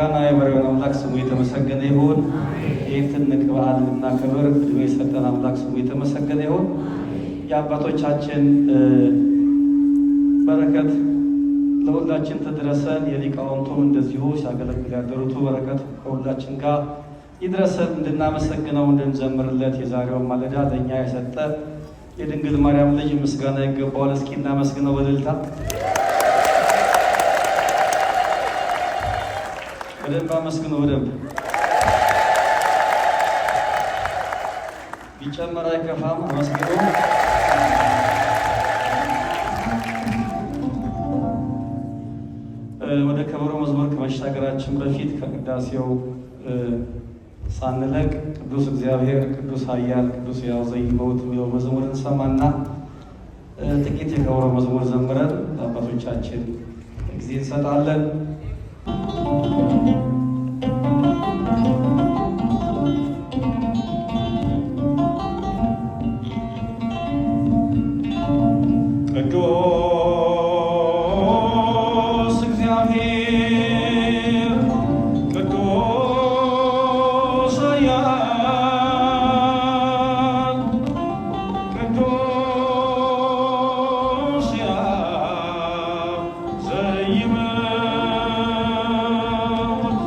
ጋና የመሪውን አምላክ ስሙ የተመሰገነ ይሁን። ይህን ትልቅ በዓል ልናከብር ዕድሜ የሰጠን አምላክ ስሙ የተመሰገነ ይሁን። የአባቶቻችን በረከት ለሁላችን ተድረሰን፣ የሊቃውንቱም እንደዚሁ ሲያገለግል ያደሩት በረከት ከሁላችን ጋር ይድረሰን። እንድናመሰግነው እንድንዘምርለት የዛሬውን ማለዳ ለእኛ የሰጠ የድንግል ማርያም ልጅ ምስጋና ይገባዋል። እስኪ እናመስግነው በእልልታ በደንብ አመስግነው። በደንብ ቢጨመር አይከፋም። አመስግነው። ወደ ከበሮ መዝሙር ከመሻገራችን በፊት ከቅዳሴው ሳንለቅ ቅዱስ እግዚአብሔር ቅዱስ ኃያል ቅዱስ ሕያው ዘኢይመውት የሚለው መዝሙር እንሰማና ጥቂት የከበሮ መዝሙር ዘምረን ለአባቶቻችን ጊዜ እንሰጣለን። ዘኢይመውት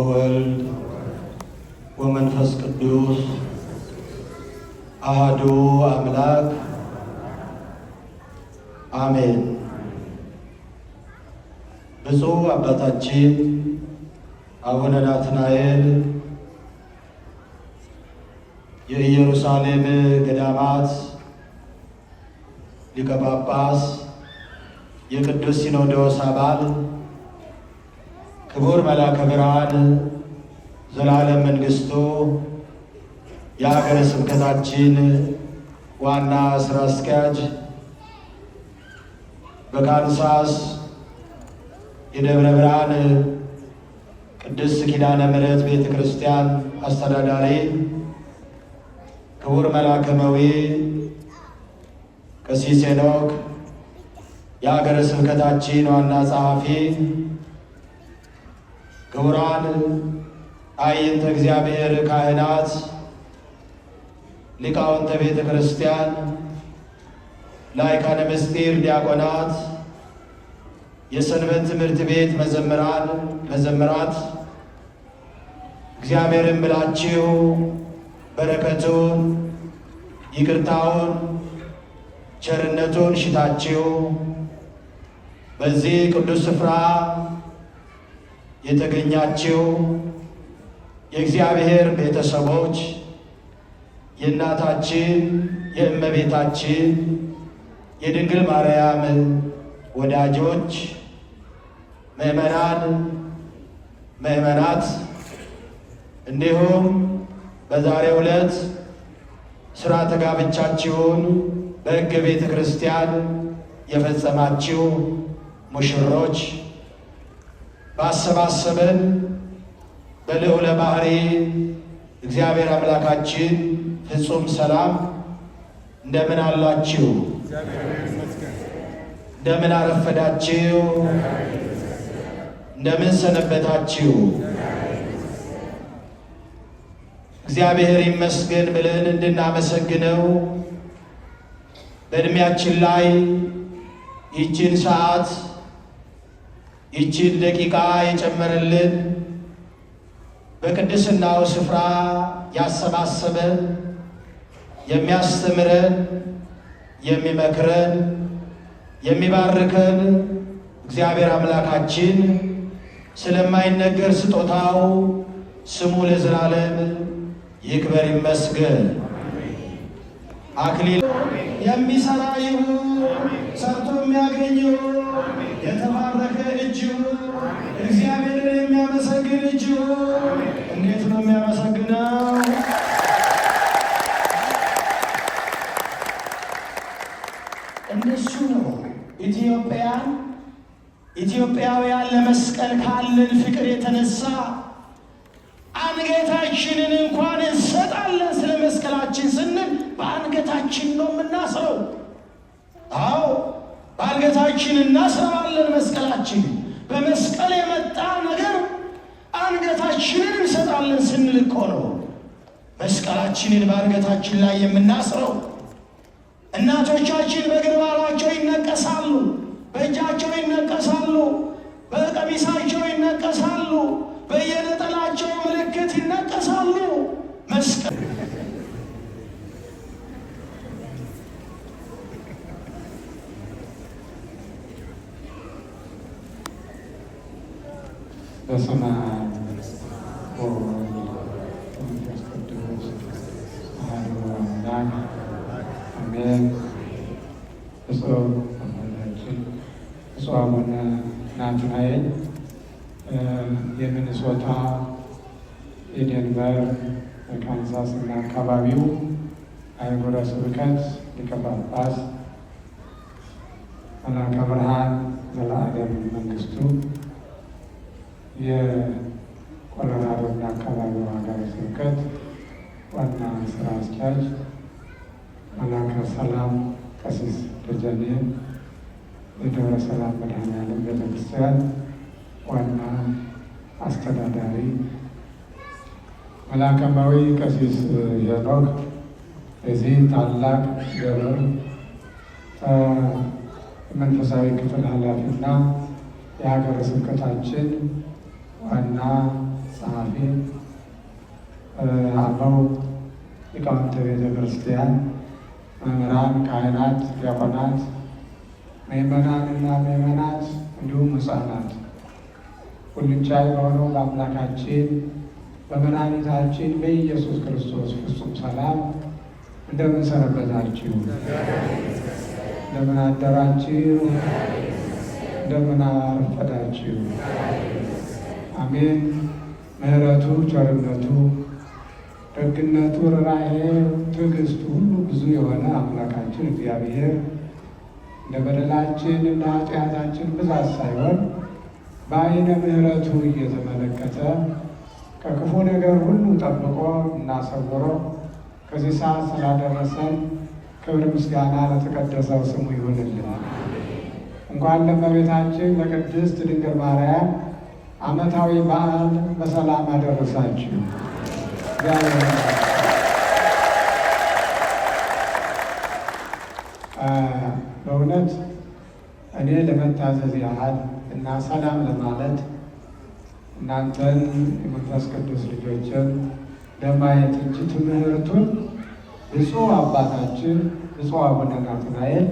ወወልድ ወመንፈስ ቅዱስ አሐዱ አምላክ አሜን። ብፁዕ አባታችን አቡነ ናትናኤል የኢየሩሳሌም ገዳማት ሊቀ ጳጳስ፣ የቅዱስ ሲኖዶስ አባል፣ ክቡር መልአከ ብርሃን ዘላለም መንግሥቱ የሀገረ ስብከታችን ዋና ስራ አስኪያጅ፣ በካንሳስ የደብረ ብርሃን ቅድስት ኪዳነ ምሕረት ቤተ ክርስቲያን አስተዳዳሪ፣ ክቡር መልአከ መዊ ቀሲስ ሄኖክ የሀገረ ስብከታችን ዋና ጸሐፊ፣ ክቡራን አይንተ እግዚአብሔር ካህናት፣ ሊቃውንተ ቤተ ክርስቲያን፣ ላይካነ ምስጢር ዲያቆናት፣ የሰንበት ትምህርት ቤት መዘምራን መዘምራት፣ እግዚአብሔርን ብላችሁ በረከቱን ይቅርታውን ቸርነቱን ሽታችሁ በዚህ ቅዱስ ስፍራ የተገኛችሁ የእግዚአብሔር ቤተሰቦች፣ የእናታችን የእመቤታችን የድንግል ማርያም ወዳጆች፣ ምእመናን፣ ምእመናት እንዲሁም በዛሬው ዕለት ሥርዓተ ጋብቻችሁን በሕገ ቤተ ክርስቲያን የፈጸማችሁ ሙሽሮች ባሰባሰበን በልዑለ ባሕሪ እግዚአብሔር አምላካችን ፍጹም ሰላም እንደምን አላችሁ? እንደምን አረፈዳችሁ? እንደምን ሰነበታችሁ? እግዚአብሔር ይመስገን ብለን እንድናመሰግነው በዕድሜያችን ላይ ይችን ሰዓት ይችን ደቂቃ የጨመረልን በቅድስናው ስፍራ ያሰባሰበን የሚያስተምረን የሚመክረን የሚባርከን እግዚአብሔር አምላካችን ስለማይነገር ስጦታው ስሙ ለዘላለም ይክበር ይመስገን። አክሊል የሚሰራ ይሁን፣ ሰርቶ የሚያገኘው የተባረከ እጅ ይሁን፣ እግዚአብሔርን የሚያመሰግን እጅ ይሁን። እንዴት ነው የሚያመሰግነው? እነሱ ነው ኢትዮጵያውያን ለመስቀል ካለን ፍቅር የተነሳ አንገታችንን እንኳን እንሰጣለን። ስለ መስቀላችን ስንል በአንገታችን ነው የምናስረው። አዎ በአንገታችን እናስረዋለን። መስቀላችን በመስቀል የመጣ ነገር አንገታችንን እንሰጣለን ስንል እኮ ነው መስቀላችንን በአንገታችን ላይ የምናስረው። እናቶቻችን በግንባራቸው ይነቀሳሉ፣ በእጃቸው ይነቀሳሉ፣ በቀሚሳቸው ይነቀሳሉ፣ በየነጠላቸው ምልክት ይነቀሳሉ። መስቀል በስመ አብ ወወልድ ወመንፈስ ቅዱስ አሐዱ አምላክ አሜን። ብፁዕ አባታችን ብፁዕ አቡነ ናትናኤል የሚኒሶታ፣ የዴንቨር፣ የካንሳስ እና አካባቢው አህጉረ ስብከት ሊቀ ጳጳስ፣ መልአከ ብርሃን ዘላለም መንግሥቱ የኮሎራዶና አካባቢው ሀገረ ስብከት ዋና ስራ አስኪያጅ፣ መልአከ ሰላም ቀሲስ ደጀኔ የደብረ ሰላም መድኃኔዓለም ቤተክርስቲያን ዋና አስተዳዳሪ፣ መልአከ መዊ ቀሲስ ሄኖክ የዚህ ታላቅ ደብር መንፈሳዊ ክፍል ኃላፊና የሀገረ ስብከታችን ዋና ጸሐፊ፣ አበው ሊቃውንተ ቤተ ክርስቲያን፣ መምህራን፣ ካህናት፣ ዲያቆናት፣ ምእመናንና ምእመናት እንዲሁም ሕፃናት ሁሉን ቻይ በሆነው በአምላካችን በመድኃኒታችን በኢየሱስ ክርስቶስ ፍጹም ሰላም እንደምን ሰነበታችሁ? እንደምን አደራችሁ? እንደምን አረፈዳችሁ? አሜን። ምሕረቱ፣ ቸርነቱ፣ ደግነቱ፣ ርኅራኄው፣ ትዕግስቱ ሁሉ ብዙ የሆነ አምላካችን እግዚአብሔር እንደ በደላችን እንደ ኃጢአታችን ብዛት ሳይሆን በዓይነ ምሕረቱ እየተመለከተ ከክፉ ነገር ሁሉ ጠብቆ እና ሰውሮ ከዚህ ሰዓት ስላደረሰን ክብር ምስጋና ለተቀደሰው ስሙ ይሁንልን። እንኳን ለእመቤታችን ለቅድስት ድንግል ማርያም ዓመታዊ በዓል በሰላም አደረሳችሁ። በእውነት እኔ ለመታዘዝ ያህል እና ሰላም ለማለት እናንተን የመንፈስ ቅዱስ ልጆችን ለማየት እንጂ ትምህርቱን ብፁዕ አባታችን ብፁዕ አቡነ ናትናኤል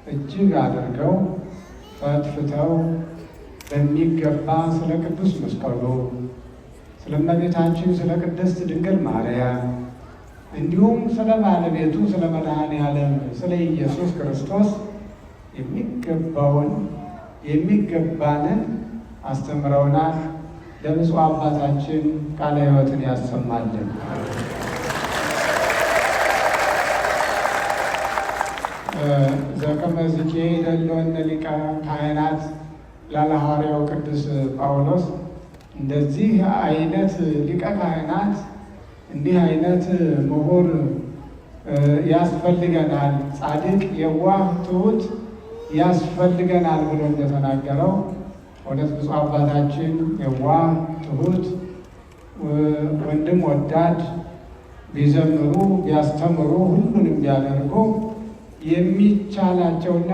እጅግ አድርገው ፈትፍተው በሚገባ ስለ ቅዱስ መስቀሉ፣ ስለ እመቤታችን ስለ ቅድስት ድንግል ማርያም እንዲሁም ስለ ባለቤቱ ስለ መድኃኔዓለም ስለ ኢየሱስ ክርስቶስ የሚገባንን አስተምረውናል። ለብፁዕ አባታችን ቃለ ሕይወትን ያሰማልን። ዘከመ ዝኬ ደሎነ ሊቀ ካህናት ላለ ሐዋርያው ቅዱስ ጳውሎስ እንደዚህ አይነት ሊቀ ካህናት እንዲህ አይነት ምሁር ያስፈልገናል፣ ጻድቅ የዋህ ትሑት ያስፈልገናል ብሎ እንደተናገረው እውነት ብፁዕ አባታችን የዋህ ትሑት ወንድም ወዳድ ቢዘምሩ ቢያስተምሩ ሁሉንም ቢያደርጉ የሚቻላቸውና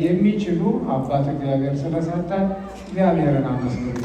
የሚችሉ አባት እግዚአብሔር ስለሰጠን እግዚአብሔርን አመስግኑ።